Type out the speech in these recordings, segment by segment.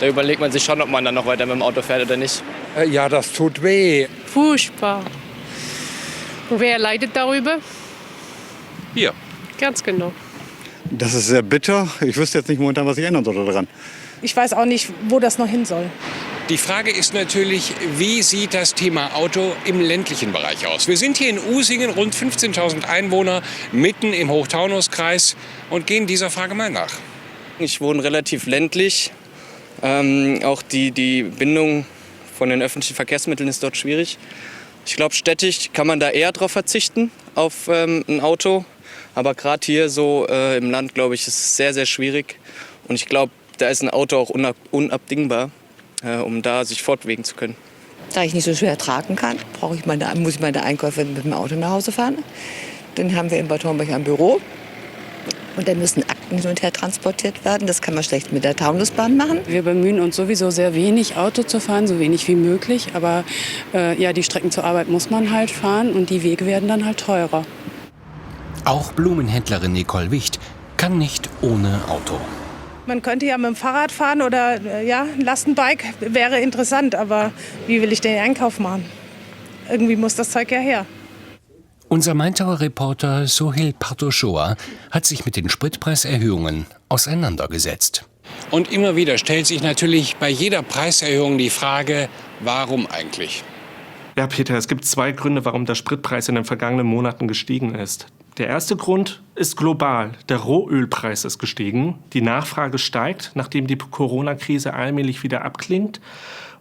Da überlegt man sich schon, ob man dann noch weiter mit dem Auto fährt oder nicht. Ja, das tut weh. Furchtbar. Und wer leidet darüber? Wir. Ganz genau. Das ist sehr bitter. Ich wüsste jetzt nicht momentan, was ich ändern soll daran. Ich weiß auch nicht, wo das noch hin soll. Die Frage ist natürlich, wie sieht das Thema Auto im ländlichen Bereich aus? Wir sind hier in Usingen, rund 15.000 Einwohner, mitten im Hochtaunuskreis und gehen dieser Frage mal nach. Ich wohne relativ ländlich. Auch die Bindung von den öffentlichen Verkehrsmitteln ist dort schwierig. Ich glaube, städtisch kann man da eher darauf verzichten, auf ein Auto. Aber gerade hier so im Land, glaube ich, ist es sehr, sehr schwierig. Und ich glaube, da ist ein Auto auch unabdingbar, um da sich fortbewegen zu können. Da ich nicht so schwer tragen kann, muss ich meine Einkäufe mit dem Auto nach Hause fahren. Dann haben wir in Bad Homburg ein Büro. Und dann müssen Akten hin und her transportiert werden. Das kann man schlecht mit der Taunusbahn machen. Wir bemühen uns sowieso sehr wenig, Auto zu fahren, so wenig wie möglich. Aber ja, die Strecken zur Arbeit muss man halt fahren und die Wege werden dann halt teurer. Auch Blumenhändlerin Nicole Wicht kann nicht ohne Auto. Man könnte ja mit dem Fahrrad fahren oder ein Lastenbike wäre interessant. Aber wie will ich den Einkauf machen? Irgendwie muss das Zeug ja her. Unser Maintauer Reporter Sohail Partoshoa hat sich mit den Spritpreiserhöhungen auseinandergesetzt. Und immer wieder stellt sich natürlich bei jeder Preiserhöhung die Frage, warum eigentlich? Ja, Peter, es gibt zwei Gründe, warum der Spritpreis in den vergangenen Monaten gestiegen ist. Der erste Grund ist global. Der Rohölpreis ist gestiegen. Die Nachfrage steigt, nachdem die Corona-Krise allmählich wieder abklingt.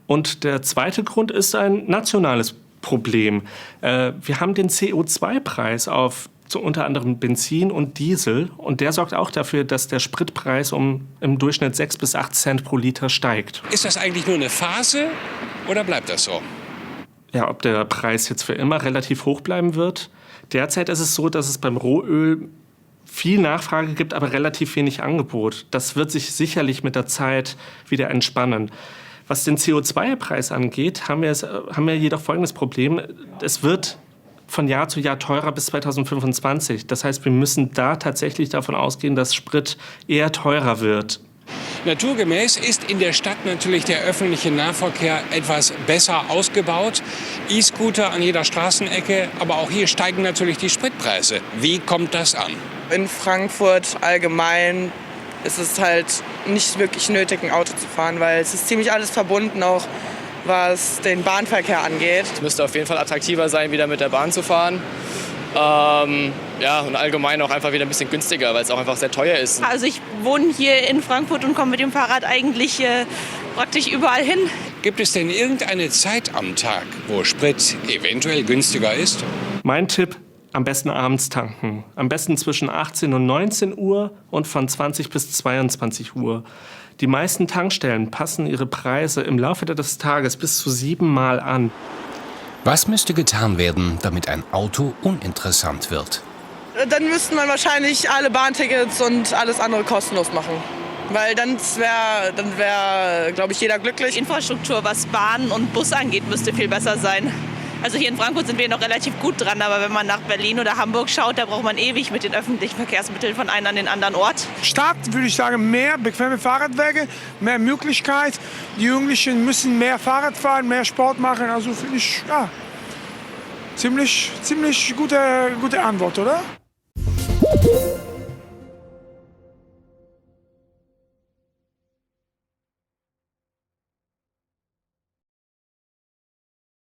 Und der zweite Grund ist ein nationales Problem. Wir haben den CO2-Preis auf unter anderem Benzin und Diesel. Und der sorgt auch dafür, dass der Spritpreis im Durchschnitt 6 bis 8 Cent pro Liter steigt. Ist das eigentlich nur eine Phase oder bleibt das so? Ja, ob der Preis jetzt für immer relativ hoch bleiben wird. Derzeit ist es so, dass es beim Rohöl viel Nachfrage gibt, aber relativ wenig Angebot. Das wird sich sicherlich mit der Zeit wieder entspannen. Was den CO2-Preis angeht, haben wir jedoch folgendes Problem. Es wird von Jahr zu Jahr teurer bis 2025. Das heißt, wir müssen da tatsächlich davon ausgehen, dass Sprit eher teurer wird. Naturgemäß ist in der Stadt natürlich der öffentliche Nahverkehr etwas besser ausgebaut. E-Scooter an jeder Straßenecke, aber auch hier steigen natürlich die Spritpreise. Wie kommt das an? In Frankfurt allgemein ist es halt nicht wirklich nötig, ein Auto zu fahren, weil es ist ziemlich alles verbunden, auch was den Bahnverkehr angeht. Es müsste auf jeden Fall attraktiver sein, wieder mit der Bahn zu fahren. Und allgemein auch einfach wieder ein bisschen günstiger, weil es auch einfach sehr teuer ist. Also ich wohne hier in Frankfurt und komme mit dem Fahrrad eigentlich praktisch überall hin. Gibt es denn irgendeine Zeit am Tag, wo Sprit eventuell günstiger ist? Mein Tipp: am besten abends tanken. Am besten zwischen 18 und 19 Uhr und von 20 bis 22 Uhr. Die meisten Tankstellen passen ihre Preise im Laufe des Tages bis zu 7 Mal an. Was müsste getan werden, damit ein Auto uninteressant wird? Dann müsste man wahrscheinlich alle Bahntickets und alles andere kostenlos machen. Weil dann wär, glaube ich, jeder glücklich. Die Infrastruktur, was Bahn und Bus angeht, müsste viel besser sein. Also hier in Frankfurt sind wir noch relativ gut dran, aber wenn man nach Berlin oder Hamburg schaut, da braucht man ewig mit den öffentlichen Verkehrsmitteln von einem an den anderen Ort. Stadt würde ich sagen, mehr bequeme Fahrradwege, mehr Möglichkeit. Die Jugendlichen müssen mehr Fahrrad fahren, mehr Sport machen. Also finde ich, ja, ziemlich gute Antwort, oder?